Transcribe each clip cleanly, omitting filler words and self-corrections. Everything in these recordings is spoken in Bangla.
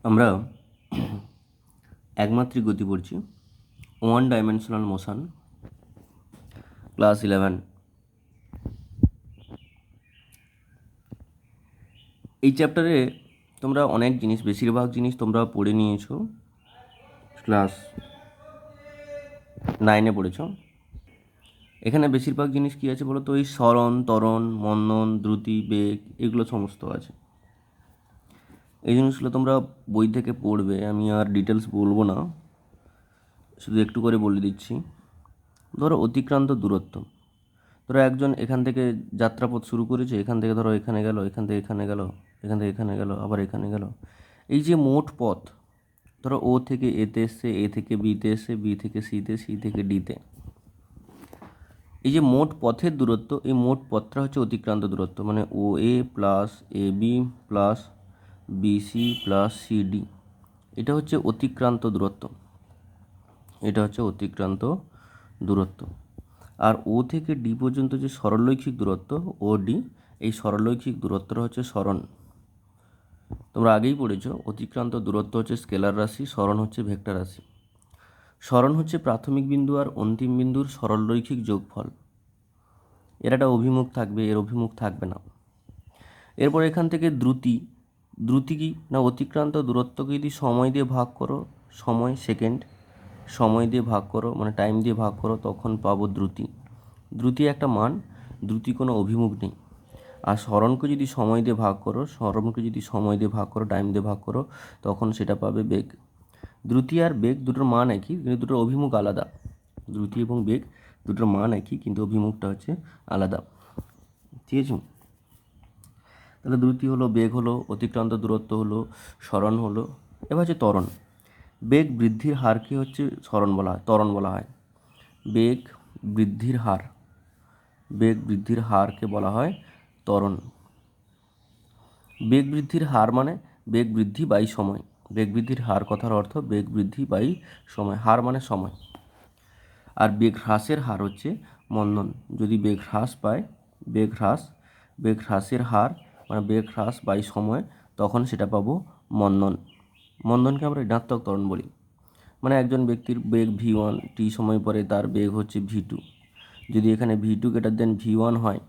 আমরা একমাত্রিক গতি পড়ছি, ওয়ান ডাইমেনশনাল মোশন, ক্লাস 11। এই চ্যাপ্টারে তোমরা অনেক জিনিস, বেশিরভাগ জিনিস তোমরা পড়ে নিয়েছো, ক্লাস 9-এ পড়েছ। এখানে বেশিরভাগ জিনিস কী আছে বলো তো? ওই সরণ, ত্বরণ, মন্দন, দ্রুতি, বেগ, এগুলো সমস্ত আছে। এই জিনিসগুলো তোমরা বই থেকে পড়বে, আমি আর ডিটেলস বলবো না, শুধু একটু করে বলে দিচ্ছি। ধরো অতিক্রান্ত দূরত্ব, ধরো একজন এখান থেকে যাত্রাপথ শুরু করেছে, এখান থেকে ধরো এখানে গেল, এখান থেকে এখানে গেল, এখান থেকে এখানে গেল, আবার এখানে গেল। এই যে মোট পথ, ধরো ও থেকে এতে এসছে, এ থেকে বিতে এসছে, বি থেকে সিতে, সি থেকে ডিতে, এই যে মোট পথের দূরত্ব, এই মোট পথটা হচ্ছে অতিক্রান্ত দূরত্ব। মানে O A plus A B plus BC plus CD, এটা হচ্ছে অতিক্রান্ত দূরত্ব। এটা হচ্ছে অতিক্রান্ত দূরত্ব। আর ও থেকে ডি পর্যন্ত যে সরলরৈখিক দূরত্ব ও ডি, এই সরলরৈখিক দূরত্বটা হচ্ছে সরণ। তোমরা আগেই পড়েছো, অতিক্রান্ত দূরত্ব হচ্ছে স্কেলার রাশি, সরণ হচ্ছে ভেক্টর রাশি। সরণ হচ্ছে প্রাথমিক বিন্দু আর অন্তিম বিন্দুর সরলরৈখিক যোগফল। এর একটা অভিমুখ থাকবে, এর অভিমুখ থাকবে না। এরপর এখান থেকে দ্রুতি, দ্রুতি কি না, অতিক্রান্ত দূরত্বকে যদি সময় দিয়ে ভাগ করো, সময় সেকেন্ড, সময় দিয়ে ভাগ করো মানে টাইম দিয়ে ভাগ করো, তখন পাবো দ্রুতি। দ্রুতি একটা মান, দ্রুতি কোনো অভিমুখ নেই। আর সরণকে যদি সময় দিয়ে ভাগ করো, সরণকে যদি সময় দিয়ে ভাগ করো, টাইম দিয়ে ভাগ করো, তখন সেটা পাবে বেগ। দ্রুতি আর বেগ দুটোর মান একই, কিন্তু দুটোর অভিমুখ আলাদা। দ্রুতি এবং বেগ দুটোর মান একই, কিন্তু অভিমুখটা হচ্ছে আলাদা। ঠিক আছে? তাহলে দ্রুতি হলো, বেগ হলো, অতিক্রান্ত দূরত্ব হলো, সরণ হলো। এবার হচ্ছে ত্বরণ। বেগ বৃদ্ধির হারকে হচ্ছে সরণ বলা হয়, ত্বরণ বলা হয়। বেগ বৃদ্ধির হার, বেগ বৃদ্ধির হারকে বলা হয় ত্বরণ। বেগ বৃদ্ধির হার মানে বেগ বৃদ্ধি বাই সময়। বেগ বৃদ্ধির হার কথার অর্থ বেগ বৃদ্ধি বাই সময়, হার মানে সময়। আর বেগ হ্রাসের হার হচ্ছে মন্দন। যদি বেগ হ্রাস পায়, বেগ হ্রাসের হার মানে বেগ হ্রাস বাই সময়, তখন সেটা পাবো মন্দন। মন্দনকে আমরা ঋণাত্মক ত্বরণ বলি। মানে একজন ব্যক্তির বেগ v1, টি সময় পরে তার বেগ হচ্ছে v2। যদি এখানে v2 v1 হয়,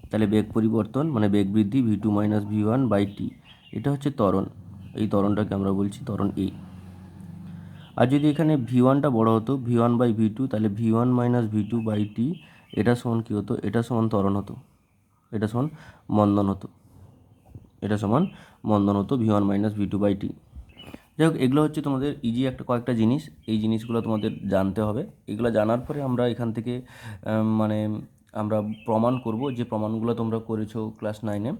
তাহলে বেগ পরিবর্তন মানে বেগ বৃদ্ধি v2 minus v1 by T, এটা হচ্ছে ত্বরণ। এই ত্বরণটাকে আমরা বলছি ত্বরণ এ। আর যদি এখানে v1টা বড় হতো, v1 বাই v2, তাহলে v1 minus v2 by T, এটা সমান কী হতো? এটা সমান ত্বরণ হতো, এটা সমান মন্দন হতো, এটা সমান মন্দন হতো v1 minus v2 by T. যাই হোক, এগুলো হচ্ছে তোমাদের ইজি একটা কয়েকটা জিনিস, এই জিনিসগুলো তোমাদের জানতে হবে। এগুলো জানার পরে আমরা এখান থেকে মানে আমরা প্রমাণ করব, যে প্রমাণগুলো তোমরা করেছো ক্লাস 9-এ,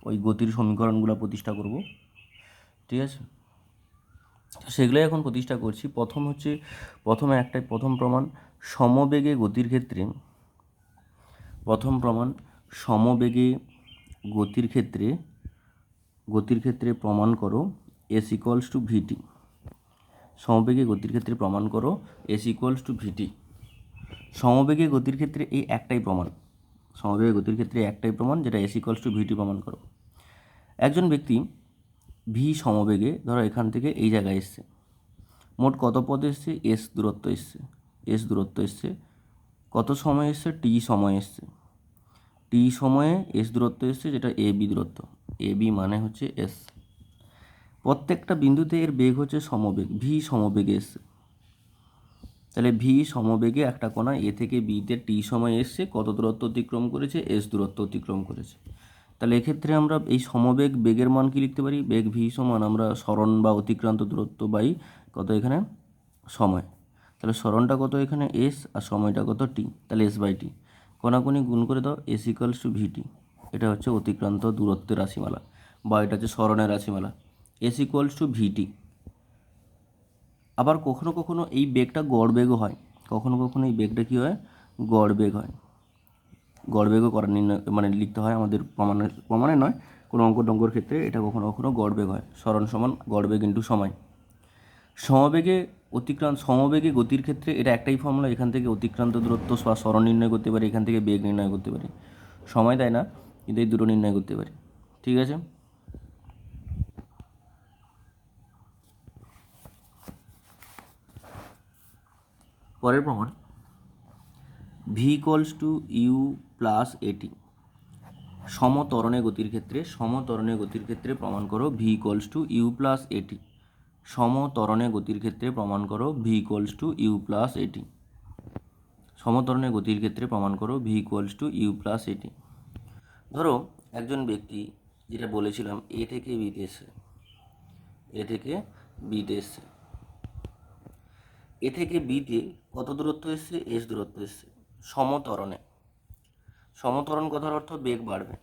ওই গতির সমীকরণগুলো প্রতিষ্ঠা করব। ঠিক আছে? সেগুলোই এখন প্রতিষ্ঠা করছি। প্রথম প্রমাণ, সমবেগে গতির ক্ষেত্রে, প্রথম প্রমাণ সমবেগে গতির ক্ষেত্রে প্রমাণ করো এস ইকুয়ালস টু ভিটি। সমবেগে গতির ক্ষেত্রে প্রমাণ করো এস ইকুয়ালস টু ভিটি। সমবেগে গতির ক্ষেত্রে এই একটাই প্রমাণ, সমবেগে গতির ক্ষেত্রে একটাই প্রমাণ, যেটা এস ইকুয়ালস টু ভিটি প্রমাণ করো। একজন ব্যক্তি ভি সমবেগে, ধরো এখান থেকে এই জায়গায় এসছে, মোট কত পথ এসছে? এস দূরত্ব এসছে। কত সময় এসছে? টি সময় এসছে। টি সময়ে এস দূরত্ব এসছে, যেটা এ বি দূরত্ব। এ বি মানে হচ্ছে এস। প্রত্যেকটা বিন্দুতে এর বেগ হচ্ছে সমবেগ, ভি সমবেগে এসছে। তাহলে ভি সমবেগে একটা কণা এ থেকে বিতে টি সময় এসছে, কত দূরত্ব অতিক্রম করেছে? এস দূরত্ব অতিক্রম করেছে। তাহলে এক্ষেত্রে আমরা এই সমবেগ বেগের মান কি লিখতে পারি? বেগ ভি সমান আমরা সরণ বা অতিক্রান্ত দূরত্ব বাই কত এখানে সময়। তাহলে সরণটা কত এখানে? এস, আর সময়টা কত? টি। তাহলে এস বাই টি, কোনাকুনি গুণ করে দাও, এস ইকুয়ালস টু ভিটি। এটা হচ্ছে অতিক্রান্ত দূরত্বের রাশিমালা, বা এটা হচ্ছে সরণের রাশিমালা, এস ইকুয়ালস টু ভিটি। আবার কখনো কখনো এই বেগটা গড় বেগও হয়, কখনো কখনো এই বেগটা কী হয়? গড় বেগ হয়। গড় বেগও মানে লিখতে হয় আমাদের প্রমাণে নয়, কোনো অঙ্কর ক্ষেত্রে এটা কখনো কখনো গড় বেগ হয়। সরণ সমান গড় বেগ ইন্টু সময়। সমবেগে গতির ক্ষেত্রে এটা একটাই ফর্মুলা, এখান থেকে অতিক্রান্ত দূরত্ব বা সরণ নির্ণয় করতে পারি, এখান থেকে বেগ নির্ণয় করতে পারি। সময় দেয় না, কিন্তু এই দুটো নির্ণয় করতে পারি। ঠিক আছে? পরের প্রমাণ, V equals to you plus a t. সমত্বরণে গতির ক্ষেত্রে প্রমাণ করো v equals to you plus a t. সমত্বরণে গতির ক্ষেত্রে প্রমাণ করো v equals to you plus a t. সমত্বরণে গতির ক্ষেত্রে প্রমাণ করো v equals to you plus a t. ধরো একজন ব্যক্তি, যেটা বলেছিলাম, এ থেকে বিতে এসছে, এ থেকে বিতে এসছে, এ থেকে বিতে কত দূরত্ব এসছে? এস দূরত্ব এসছে। সমত্বরণ কথার অর্থ বেগ বাড়বে।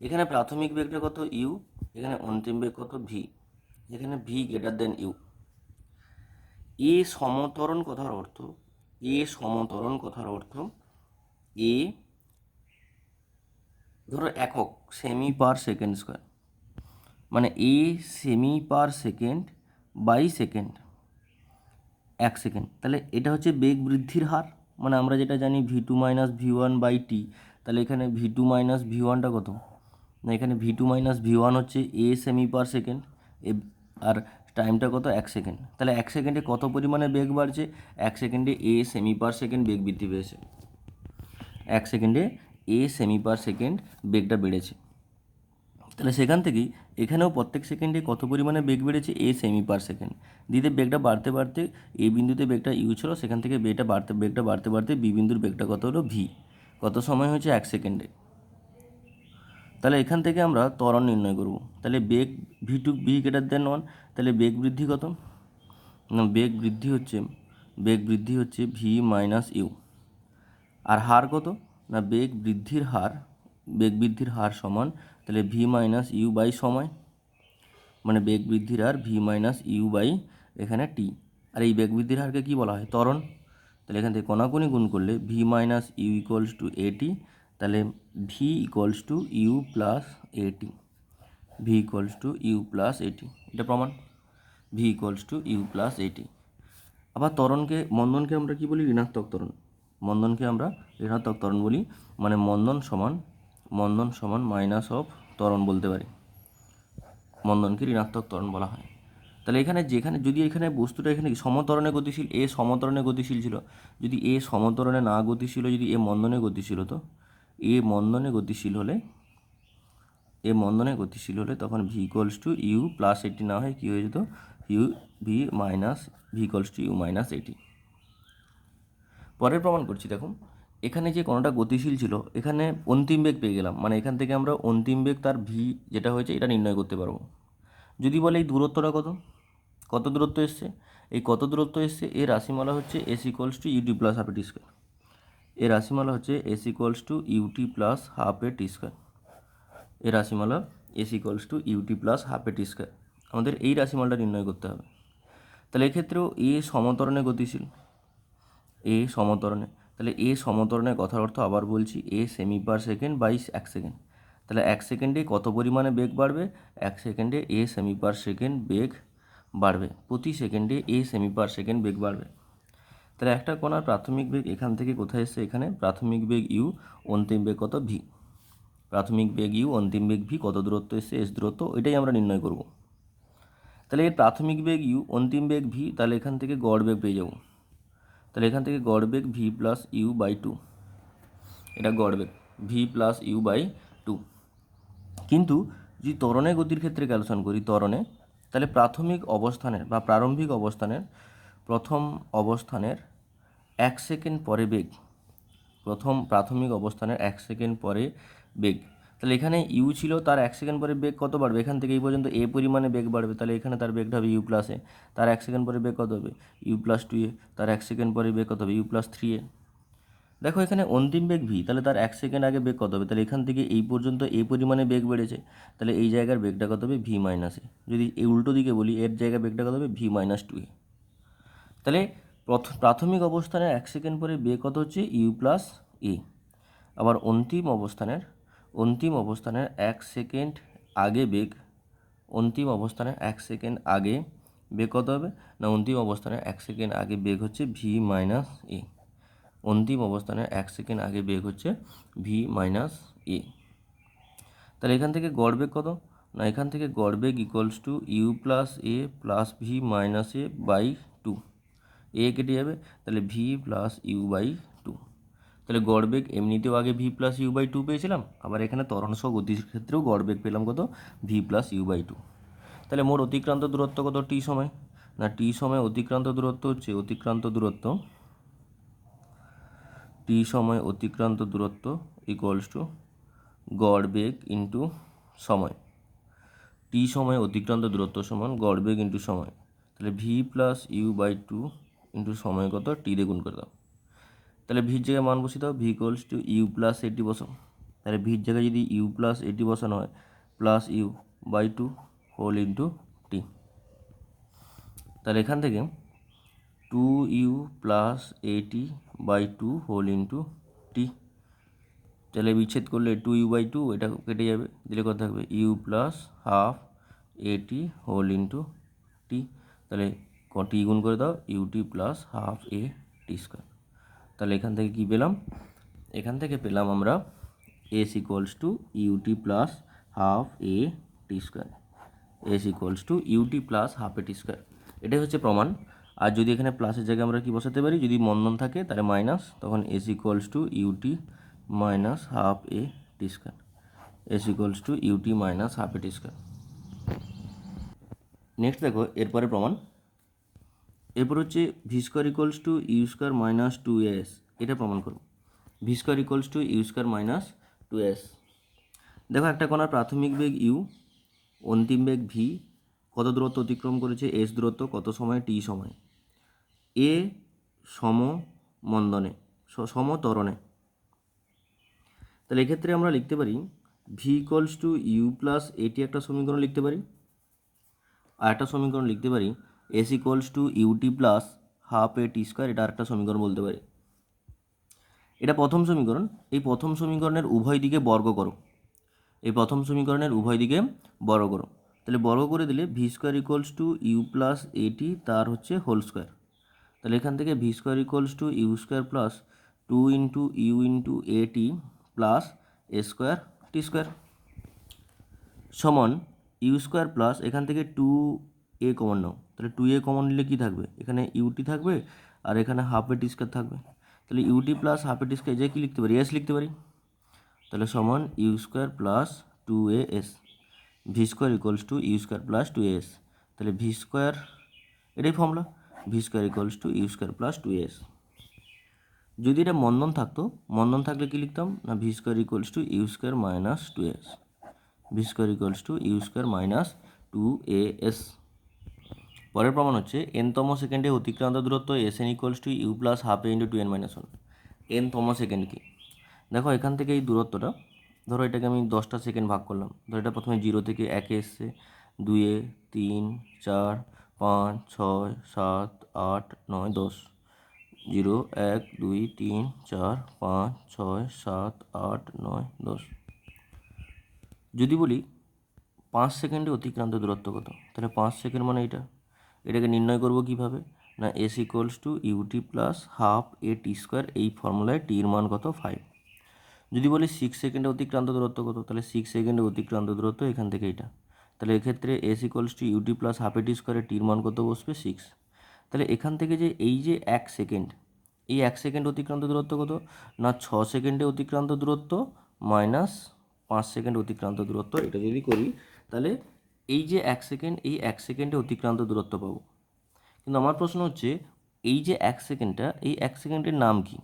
এখানে প্রাথমিক বেগটা কত? ইউ। এখানে অন্তিম বেগ কত? ভি। এখানে ভি গ্রেটার দেন ইউ। এ সমত্বরণ কথার অর্থ, এ ধরো একক, সেমি পার সেকেন্ড স্কোয়ার, মানে এ সেমি per second by second, 1 second. তাহলে এটা হচ্ছে বেগ বৃদ্ধির হার, মানে আমরা যেটা জানি V two minus V one by T. তাহলে এখানে ভি টু মাইনাস ভি ওয়ানটা কত? না, এখানে v two minus V one হচ্ছে এ সেমি পার সেকেন্ড, আর টাইমটা কত? 1 সেকেন্ড। তাহলে 1 সেকেন্ডে কত পরিমাণে বেগ বাড়ছে? 1 সেকেন্ডে এ সেমি পার সেকেন্ড বেগ বৃদ্ধি পেয়েছে। 1 সেকেন্ডে এ সেমি পার সেকেন্ড বেগটা বেড়েছে। তাহলে সেখান থেকেই এখানেও প্রত্যেক সেকেন্ডে কত পরিমাণে বেগ বেড়েছে? এ সেমি পার সেকেন্ড। দিতে বেগটা বাড়তে বাড়তে এ বিন্দুতে বেগটা ইউ ছিল, সেখান থেকে বেগটা বাড়তে বাড়তে বি বিন্দুর বেগটা কত হলো? ভি। কত সময় হয়েছে? 1 সেকেন্ডে। তাহলে এখান থেকে আমরা ত্বরণ নির্ণয় করব। তাহলে বেগ V two V greater than 1, তাহলে বেগ বৃদ্ধি কত? না, বেগ বৃদ্ধি হচ্ছে ভি মাইনাস ইউ। আর হার কত? না, বেগ বৃদ্ধির হার সমান, তাহলে ভি মাইনাস ইউ বাই সময়, মানে বেগ বৃদ্ধির হার ভি মাইনাস ইউ বাই এখানে টি। আর এই বেগ বৃদ্ধির হারকে কী বলা হয়? ত্বরণ। তাহলে এখান থেকে কোনাকুনি গুণ করলে V minus U equals to AT, তাহলে V equals to you plus AT. V equals to you plus AT, এটা প্রমাণ। V equals to you plus AT. আবার মন্দনকে আমরা কি বলি? ঋণাত্মক ত্বরণ। মন্দনকে আমরা ঋণাত্মক ত্বরণ বলি, মানে মন্দন সমান মাইনাস অফ ত্বরণ বলতে পারি। মন্দনকে ঋণাত্মক ত্বরণ বলা হয়। তাহলে এখানে যদি এখানে বস্তুটা এখানে সমত্বরণে গতিশীল, এ সমত্বরণে গতিশীল ছিল, যদি এ সমত্বরণে না গতিশীল, যদি এ মন্দনে গতিশীল হতো, এ মন্দনে গতিশীল হলে তখন v equals to you plus a t না হয় কী হয়ে যেত? V equals to u minus a t. পরের প্রমাণ করছি, দেখুন এখানে যে কণাটা গতিশীল ছিল, এখানে অন্তিম বেগ পেয়ে গেলাম, মানে এখান থেকে আমরা অন্তিম বেগ তার ভি যেটা হয়েছে এটা নির্ণয় করতে পারবো। যদি বলে এই দূরত্বটা কত দূরত্ব এসছে, এর রাশিমালা হচ্ছে s equals to UT plus half A T square. এর রাশিমালা হচ্ছে s equals to UT plus half A T square. এর রাশিমালা s equals to UT plus half A T square. আমাদের এই রাশিমালাটা নির্ণয় করতে হবে। তাহলে এক্ষেত্রেও এ সমত্বরণে গতিশীল, তাহলে এ সমত্বরণের কথার অর্থ আবার বলছি, এ সেমি পার সেকেন্ড বাই 1 সেকেন্ড। তাহলে 1 সেকেন্ডে কত পরিমাণে বেগ বাড়বে? 1 সেকেন্ডে এ সেমি পার সেকেন্ড বেগ বাড়বে। প্রতি সেকেন্ডে এ সেমি পার সেকেন্ড বেগ বাড়বে। তাহলে একটা কণার প্রাথমিক বেগ এখান থেকে কোথায় এসছে? এখানে প্রাথমিক বেগ ইউ, অন্তিম বেগ কত? ভি। প্রাথমিক বেগ ইউ, অন্তিম বেগ ভি, কত দূরত্ব এসছে? এস দূরত্ব, এটাই আমরা নির্ণয় করব। তাহলে এর প্রাথমিক বেগ ইউ, অন্তিম বেগ ভি, তাহলে এখান থেকে গড় বেগ পেয়ে যাব। তাহলে এখান থেকে গড় বেগ ভি প্লাস ইউ বাই 2, এটা গড় বেগ ভি প্লাস ইউ বাই 2। কিন্তু যদি ত্বরণের গতির ক্ষেত্রে ক্যালকুলেশন করি, তাহলে প্রারম্ভিক অবস্থানের 1 সেকেন্ড পরে বেগ, প্রাথমিক অবস্থানের 1 সেকেন্ড পরে বেগ, তাহলে এখানে ইউ ছিল, তার 1 সেকেন্ড পরে বেগ কত বাড়বে? এখান থেকে এই পর্যন্ত এ পরিমাণে বেগ বাড়বে, তাহলে এখানে তার বেগটা হবে ইউ প্লাস এ, তার 1 সেকেন্ড পরে বেগ কত হবে? ইউ প্লাস 2 এ, তার 1 সেকেন্ড পরে বেগ কত হবে? ইউ প্লাস 3 এ। দেখো এখানে অন্তিম বেগ ভি, তাহলে তার 1 সেকেন্ড আগে বেগ কত হবে? তাহলে এখান থেকে এই পর্যন্ত এই পরিমাণে বেগ বেড়েছে, তাহলে এই জায়গার বেগটা কত হবে? ভি মাইনাস এ। যদি এই উল্টো দিকে বলি, এর জায়গায় বেগটা কত হবে? ভি মাইনাস 2 এ। তাহলে প্রাথমিক অবস্থানের 1 সেকেন্ড পরে বেগ কত হচ্ছে? ইউ প্লাস এ। আবার অন্তিম অবস্থানের 1 সেকেন্ড আগে বেগ, 1 সেকেন্ড আগে বেগ কত হবে? না, অন্তিম অবস্থানের 1 সেকেন্ড আগে বেগ হচ্ছে ভি মাইনাস এ। অন্তিম অবস্থানের 1 সেকেন্ড আগে বেগ হচ্ছে ভি মাইনাস এ। তাহলে এখান থেকে গড় বেগ কত? না, এখান থেকে গড় বেগ equals to you plus A plus V minus A by 2, A কেটে যাবে, তাহলে V plus you by two. তাহলে গড় বেগ এমনিতেও আগে V plus you by two পেয়েছিলাম, আবার এখানে ত্বরণ সহ গতির ক্ষেত্রেও গড় বেগ পেলাম কত, v plus you by two. তাহলে মোট অতিক্রান্ত দূরত্ব কত টি সময়, না টি সময় অতিক্রান্ত দূরত্ব হচ্ছে টি সময় অতিক্রান্ত দূরত্ব ইকুয়ালস টু গড় বেগ ইন্টু সময়। টি সময় অতিক্রান্ত দূরত্ব সমান গড় বেগ ইন্টু সময়। তাহলে V plus you by two into সময় কত, টি দিয়ে গুণ করে দাও। তাহলে ভির জায়গায় মান বসিয়ে দাও, v equals to you plus a t বসাও। তাহলে ভির জায়গায় যদি ইউ প্লাস এটি বসানো হয়, plus you by two whole into টি। তাহলে এখান থেকে two you plus AT by two whole into টি। তাহলে বিচ্ছেদ করলে টু ইউ বাই টু, এটা কেটে যাবে, দিলে কত থাকবে, u plus half a t whole into টি। তাহলে টি গুণ করে দাও, ইউটি প্লাস হাফ এ টি স্কোয়ার। তাহলে এখান থেকে কী পেলাম, এখান থেকে পেলাম আমরা s equals to UT plus half A T square. S equals to UT plus half A T square, এটাই হচ্ছে প্রমাণ। আর যদি এখানে প্লাসের জায়গায় আমরা কি বসাতে পারি, যদি মন্দন থাকে তাহলে মাইনাস, তখন s equals to u t minus half A T square. S equals to u t minus half A T square. Next দেখো এরপরে প্রমাণ। এরপর হচ্ছে v square equals to u square minus two s, এটা প্রমাণ করো। V square equals to u square minus two s. দেখো একটা কণার প্রাথমিক বেগ ইউ, অন্তিম বেগ ভি, কত দূরত্ব অতিক্রম করেছে, এস দূরত্ব, কত সময়, টি সময়। এ সম মন্দনে, সমতরণে। তাহলে এক্ষেত্রে আমরা লিখতে পারি v equals to you plus a t একটা সমীকরণ লিখতে পারি, আর একটা সমীকরণ লিখতে পারি s equals to UT plus half A T square, এটা আরেকটা সমীকরণ বলতে পারি। এটা প্রথম সমীকরণ, এই প্রথম সমীকরণের উভয় দিকে বর্গ করো, এই প্রথম সমীকরণের উভয় দিকে বর্গ করো। তাহলে বর্গ করে দিলে v square equals to you plus a t তার হচ্ছে হোল স্কোয়ার। তাহলে এখান থেকে v square equals to u square plus two into u into a t plus a square t square সমান ইউ স্কোয়ার প্লাস এখান থেকে টু এ কমন নাও, তাহলে টু এ কমন নিলে কী থাকবে, এখানে ইউটি থাকবে আর এখানে হাফ এ টি স্কোয়ার থাকবে। তাহলে ইউটি প্লাস হাফ এ টি স্কোয়ার যে কী লিখতে পারি, এস লিখতে পারি। তাহলে সমান u square plus two A s. V square equals to u square plus two s. তাহলে ভি স্কোয়ার, এটাই formula, v square equals to u square plus two s. যদি এটা মন্দন থাকতো, মন্দন থাকলে কী লিখতাম, না v square equals to u square minus two s. V square equals to u square minus two A S. পরের প্রমাণ হচ্ছে এনতম সেকেন্ডে অতিক্রান্ত দূরত্ব S N equals to you plus half A into two N minus one. এনতম সেকেন্ড কি, দেখো এখান থেকে এই দূরত্বটা, ধরো এটাকে আমি 10টা সেকেন্ড ভাগ করলাম, ধরো এটা প্রথমে 0 থেকে 1-এ এসছে, 2-এ, 3, 4, 5, 6, 7, 8, 9, 10, 0, 1, 2, 3, 4, 5, 6, 7, 8, 9, 10। যদি বলি 5 সেকেন্ডে অতিক্রান্ত দূরত্ব কত, তাহলে 5 সেকেন্ড মানে এটাকে নির্ণয় করব কিভাবে, না s equals to UT plus half A T square, এই ফর্মুলায় টির মান কত 5। যদি বলি 6 সেকেন্ডে অতিক্রান্ত দূরত্ব কত, তাহলে 6 সেকেন্ডে অতিক্রান্ত দূরত্ব এখান থেকে এটা, তাহলে এক্ষেত্রে S equals to UT plus half A T স্কোয়ারে টির মান কত বসবে 6। তাহলে এখান থেকে যে এই যে 1 সেকেন্ড, এই 1 সেকেন্ড অতিক্রান্ত দূরত্ব কত, না 6 সেকেন্ডে অতিক্রান্ত দূরত্ব মাইনাস 5 সেকেন্ড অতিক্রান্ত দূরত্ব, এটা যদি করি তাহলে এই যে 1 সেকেন্ড, এই 1 সেকেন্ডে অতিক্রান্ত দূরত্ব পাবো। কিন্তু আমার প্রশ্ন হচ্ছে এই যে 1 সেকেন্ডটা, এই 1 সেকেন্ডের নাম কি,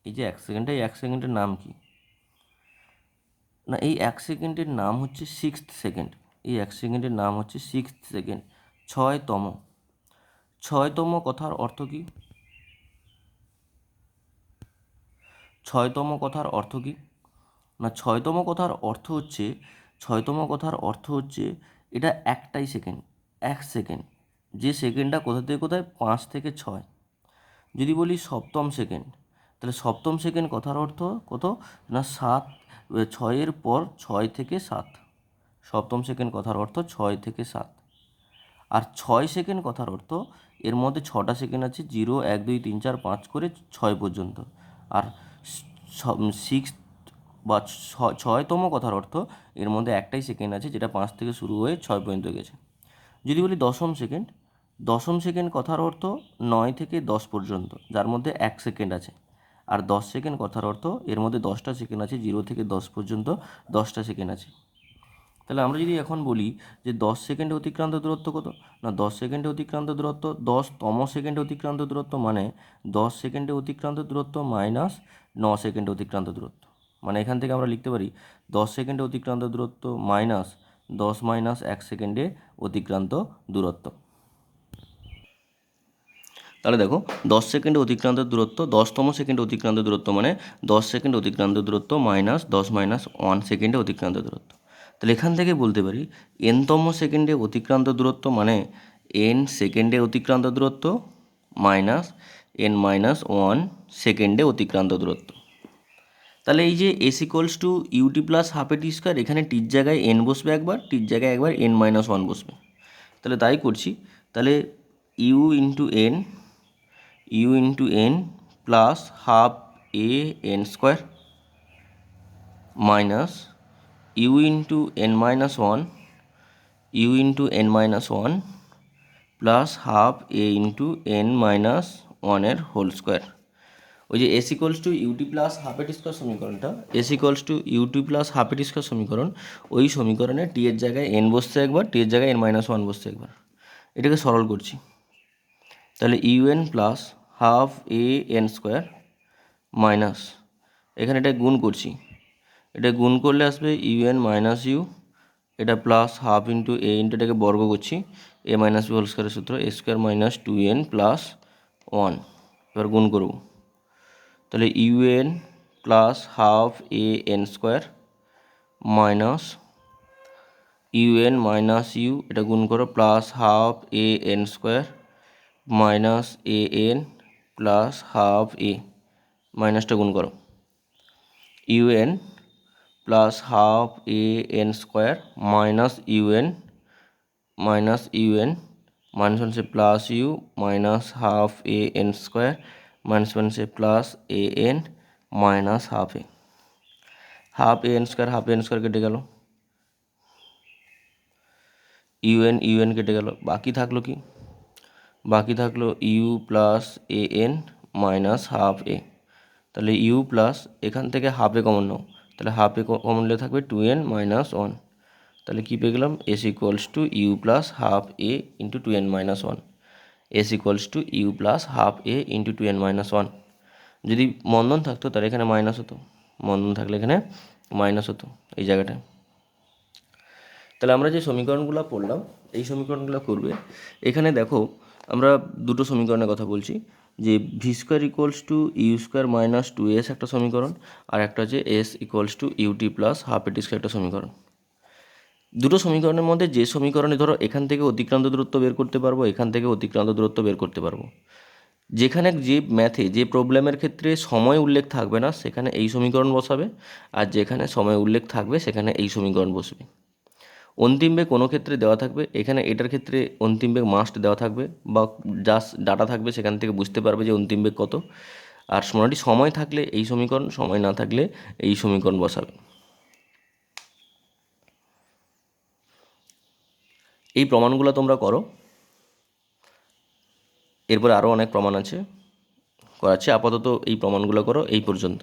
এই যে 1 সেকেন্ডটা, এই 1 সেকেন্ডের নাম কি, না এই 1 সেকেন্ডের নাম হচ্ছে 6th সেকেন্ড। এই 1 সেকেন্ডের নাম হচ্ছে 6th সেকেন্ড, 6তম। 6তম কথার অর্থ কি, 6তম কথার অর্থ কি, না 6তম কথার অর্থ হচ্ছে, 6তম কথার অর্থ হচ্ছে এটা একটাই সেকেন্ড, 1 সেকেন্ড, যে সেকেন্ডটা কোথা থেকে কোথায়, 5 থেকে 6। যদি বলি সপ্তম সেকেন্ড, তাহলে সপ্তম সেকেন্ড কথার অর্থ কত, না 7, 6-এর পর 6 থেকে 7। সপ্তম সেকেন্ড কথার অর্থ 6 থেকে 7। আর 6 সেকেন্ড কথার অর্থ এর মধ্যে 6টা সেকেন্ড আছে, 0, 1, 2, 3, 4, 5 করে 6 পর্যন্ত। আর 6 বা 6তম কথার অর্থ এর মধ্যে একটাই সেকেন্ড আছে যেটা 5 থেকে শুরু হয়ে 6 পর্যন্ত গেছে। যদি বলি দশম সেকেন্ড, দশম সেকেন্ড কথার অর্থ 9 থেকে 10 পর্যন্ত, যার মধ্যে 1 সেকেন্ড আছে। আর 10 সেকেন্ড কথার অর্থ এর মধ্যে 10টা সেকেন্ড আছে, 0 থেকে 10 পর্যন্ত 10টা সেকেন্ড আছে। তাহলে আমরা যদি এখন বলি যে 10 সেকেন্ডে অতিক্রান্ত দূরত্ব কত, না 10 সেকেন্ডে অতিক্রান্ত দূরত্ব 10তম সেকেন্ডে অতিক্রান্ত দূরত্ব মানে 10 সেকেন্ডে অতিক্রান্ত দূরত্ব মাইনাস 9 সেকেন্ডে অতিক্রান্ত দূরত্ব। মানে এখান থেকে আমরা লিখতে পারি 10 সেকেন্ডে অতিক্রান্ত দূরত্ব মাইনাস 10 মাইনাস 1 সেকেন্ডে অতিক্রান্ত দূরত্ব। তাহলে দেখো 10 সেকেন্ডে অতিক্রান্ত দূরত্ব 10তম সেকেন্ডে অতিক্রান্ত দূরত্ব মানে 10 সেকেন্ড অতিক্রান্ত দূরত্ব মাইনাস 10 মাইনাস 1 সেকেন্ডে অতিক্রান্ত দূরত্ব। তাহলে এখান থেকে বলতে পারি এনতম সেকেন্ডে অতিক্রান্ত দূরত্ব মানে এন সেকেন্ডে অতিক্রান্ত দূরত্ব মাইনাস এন মাইনাস 1 সেকেন্ডে অতিক্রান্ত দূরত্ব। তাহলে এই যে S equals to UT plus half A T square, এখানে টির জায়গায় এন বসবে একবার, টির জায়গায় একবার এন মাইনাস 1 বসবে। তাহলে তাই করছি। তাহলে U into N plus half A N square minus U into N minus 1 plus half A into N minus 1 whole square. ওই যে S equals to UT plus half A T square সমীকরণটা, S equals to UT plus half A T square সমীকরণ, ওই সমীকরণে টি এর জায়গায় এন বসছে একবার, টি এর জায়গায় এন মাইনাস 1 বসছে একবার। এটাকে সরল করছি। তাহলে UN plus half A N square minus, এখানে এটা গুণ করছি, এটা গুণ করলে আসবে ইউএন মাইনাস ইউ, এটা প্লাস হাফ ইন্টু এ ইন্টু এটাকে বর্গ করছি, এ মাইনাস বি হোল স্কোয়ারের সূত্র এ স্কোয়ার মাইনাস 2n প্লাস 1। এবার গুণ করব। তাহলে UN plus half A N square minus UN minus U, এটা গুণ করো, plus half A N square minus A N plus half A, মাইনাসটা গুণ করো, UN plus half A N square minus UN minus হচ্ছে plus U minus half A N square minus হচ্ছে plus A N minus half A N square কেটে গেল, ইউএন কেটে গেল, বাকি থাকলো কি, বাকি থাকলো U plus A N minus half A. তাহলে ইউ প্লাস এখান থেকে হাফ এ কমন নাও, তাহলে হাফ এ কমন নিলে থাকবে 2n মাইনাস 1। তাহলে কী পেয়ে গেলাম, s equals to you plus half A into 2n minus 1, s equals to you plus half A into 2n minus 1। যদি মন্দন থাকতো তাহলে এখানে মাইনাস হতো, মন্দন থাকলে এখানে মাইনাস হতো এই জায়গাটায়। তাহলে আমরা যে সমীকরণগুলো পড়লাম এই সমীকরণগুলো করবে। এখানে দেখো আমরা দুটো সমীকরণের কথা বলছি, যে v square equals to u square minus 2s একটা সমীকরণ, আর একটা হচ্ছে s equals to UT plus half a t square একটা সমীকরণ। দুটো সমীকরণের মধ্যে যে সমীকরণে ধরো এখান থেকে অতিক্রান্ত দূরত্ব বের করতে পারবো, এখান থেকে অতিক্রান্ত দূরত্ব বের করতে পারবো, যেখানে যে ম্যাথে যে প্রবলেমের ক্ষেত্রে সময় উল্লেখ থাকবে না সেখানে এই সমীকরণ বসাবে, আর যেখানে সময় উল্লেখ থাকবে সেখানে এই সমীকরণ বসবে। অন্তিম বেগ কোনো ক্ষেত্রে দেওয়া থাকবে, এখানে এটার ক্ষেত্রে অন্তিম বেগ মাস্ট দেওয়া থাকবে, বা জাস্ট ডাটা থাকবে, সেখান থেকে বুঝতে পারবে যে অন্তিম বেগ কত। আর মোটামুটি সময় থাকলে এই সমীকরণ, সময় না থাকলে এই সমীকরণ বসাবে। এই প্রমাণগুলো তোমরা করো, এরপরে আরও অনেক প্রমাণ আছে করাচ্ছে, আপাতত এই প্রমাণগুলো করো এই পর্যন্ত।